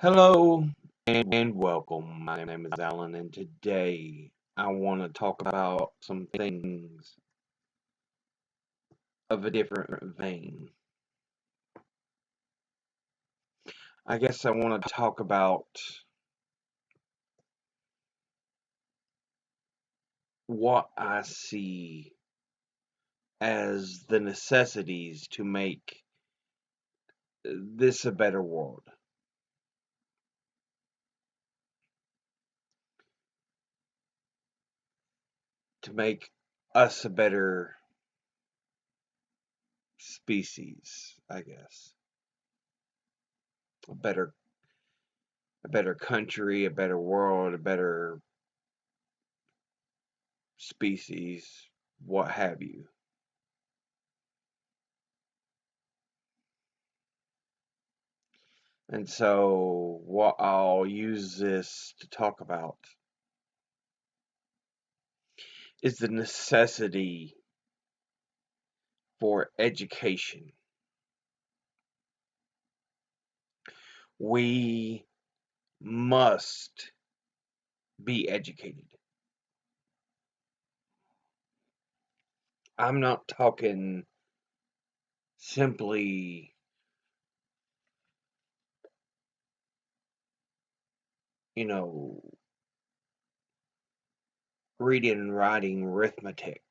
Hello and welcome. My name is Alan, and today I want to talk about some things of a different vein. I guess I want to talk about what I see as the necessities to make this a better world, to make us a better species, I guess. A better country, a better world, a better species, what have you. And so, what I'll use this to talk about is the necessity for education. We must be educated. I'm not talking simply, you know, reading and writing arithmetic.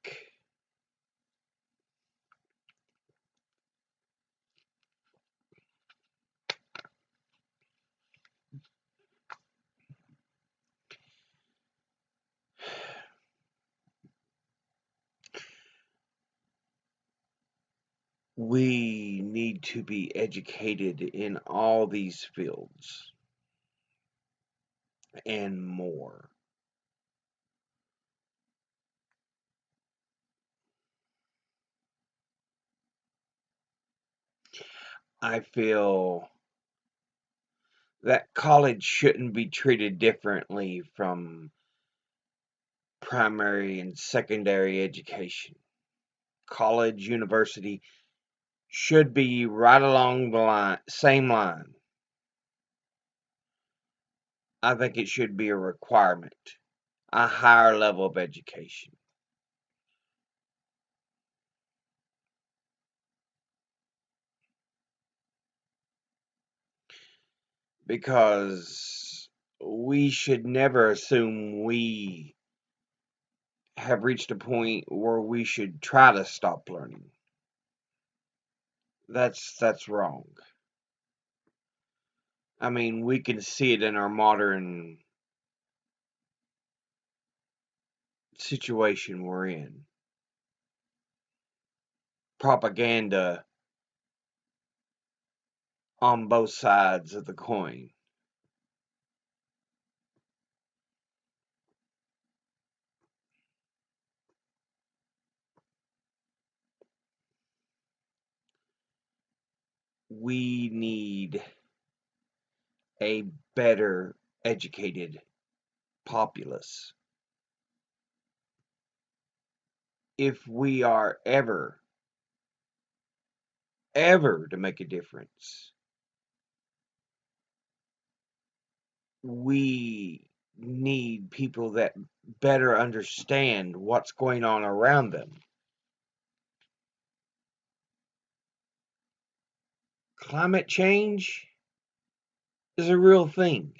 We need to be educated in all these fields and more. I feel that college shouldn't be treated differently from primary and secondary education. College, university should be right along the same line. I think it should be a requirement, a higher level of education. Because we should never assume we have reached a point where we should try to stop learning. That's wrong. I mean, we can see it in our modern situation we're in. Propaganda on both sides of the coin. We need a better educated populace if we are ever to make a difference. We need people that better understand what's going on around them. Climate change is a real thing,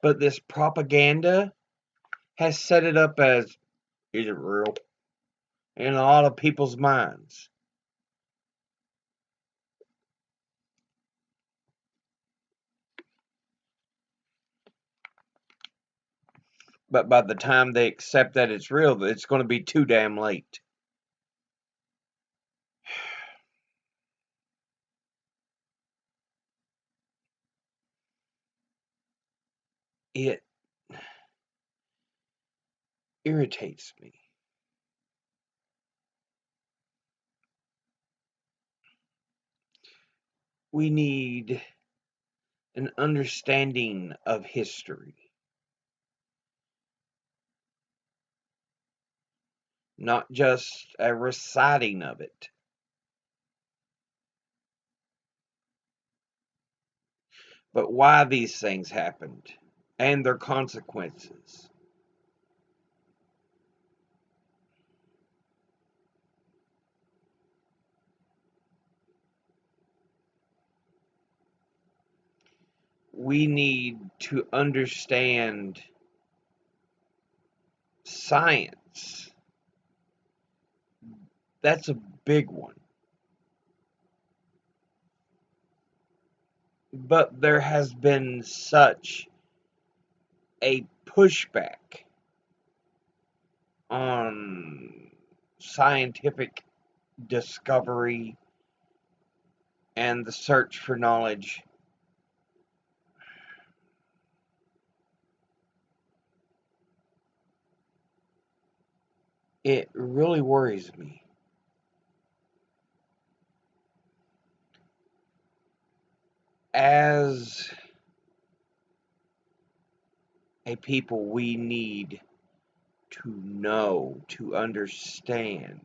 but this propaganda has set it up as, is it real? In a lot of people's minds. But by the time they accept that it's real, it's going to be too damn late. It irritates me. We need an understanding of history, not just a reciting of it. but why these things happened and their consequences. We need to understand science. That's a big one. But there has been such a pushback on scientific discovery and the search for knowledge. It really worries me. As a people, we need to know, to understand.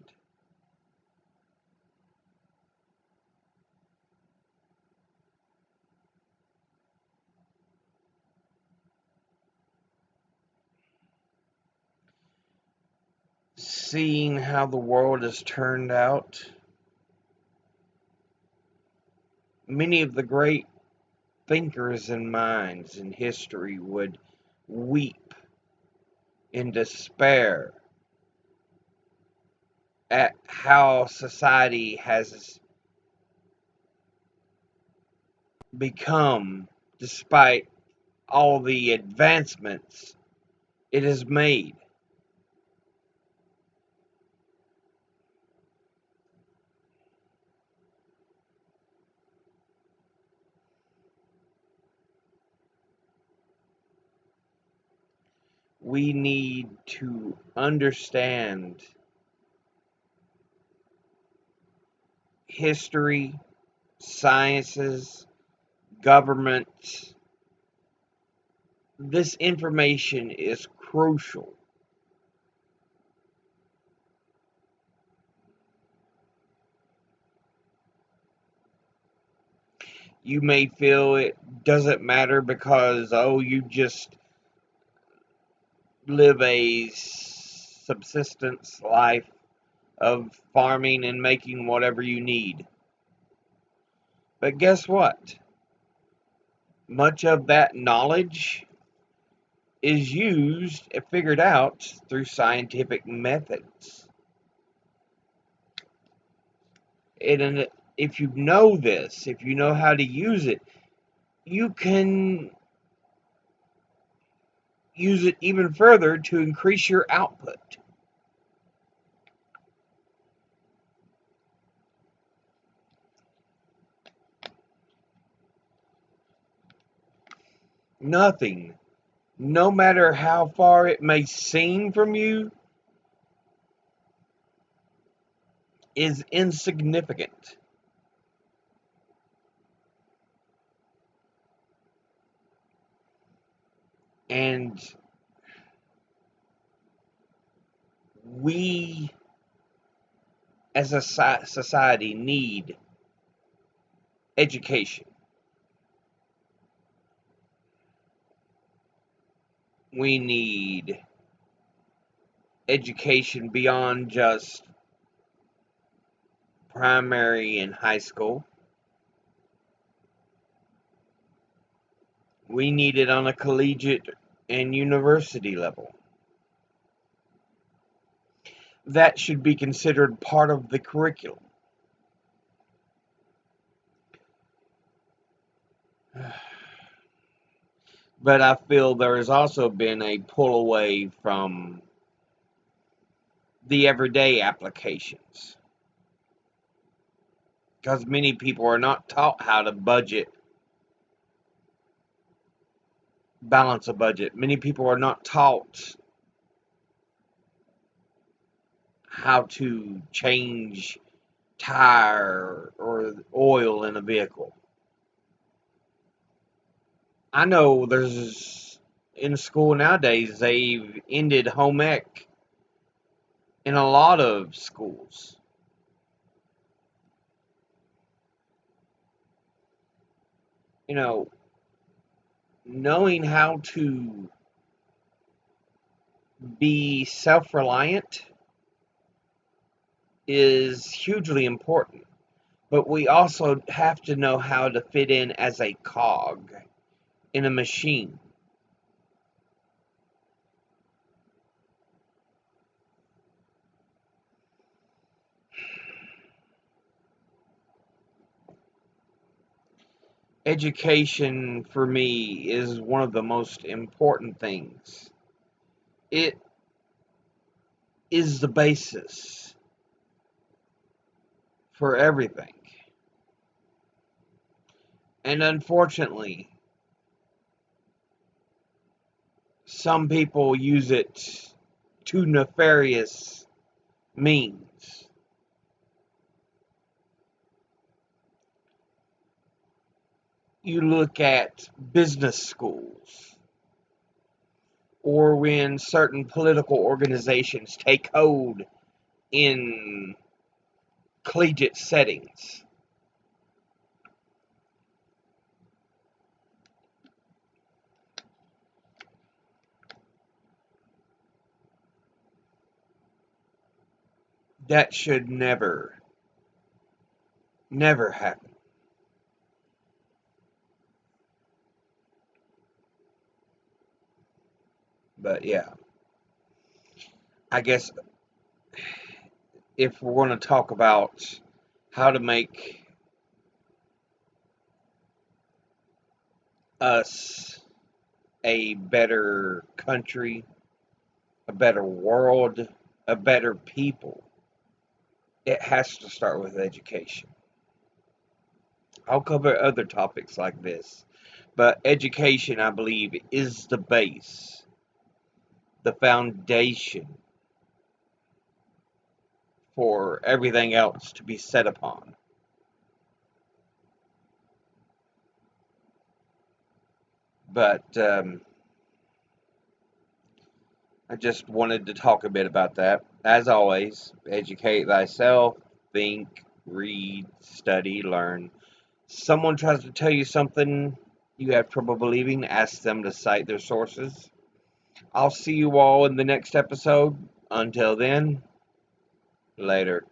Seeing how the world has turned out, many of the great thinkers and minds in history would weep in despair at how society has become despite all the advancements it has made. We need to understand history, sciences, government. This information is crucial. You may feel it doesn't matter because, oh, you just live a subsistence life of farming and making whatever you need. But guess what? Much of that knowledge is used and figured out through scientific methods. And if you know this, if you know how to use it, you can use it even further to increase your output. Nothing, no matter how far it may seem from you, is insignificant. And we as a society need education. We need education beyond just primary and high school. We need it on a collegiate and university level. That should be considered part of the curriculum. But I feel there has also been a pull away from the everyday applications because many people are not taught how to balance a budget. Many people are not taught how to change tire or oil in a vehicle. I know there's in school nowadays they've ended home ec in a lot of schools. You know, knowing how to be self-reliant is hugely important. But we also have to know how to fit in as a cog in a machine. Education for me is one of the most important things. It is the basis for everything. And unfortunately, some people use it to nefarious means. You look at business schools, or when certain political organizations take hold in collegiate settings. That should never, never happen. But yeah, I guess if we're going to talk about how to make us a better country, a better world, a better people, it has to start with education. I'll cover other topics like this, but education, I believe, is the base, the foundation for everything else to be set upon. But I just wanted to talk a bit about that. As always, educate thyself, think, read, study, learn. Someone tries to tell you something you have trouble believing, ask them to cite their sources. I'll see you all in the next episode. Until then, later.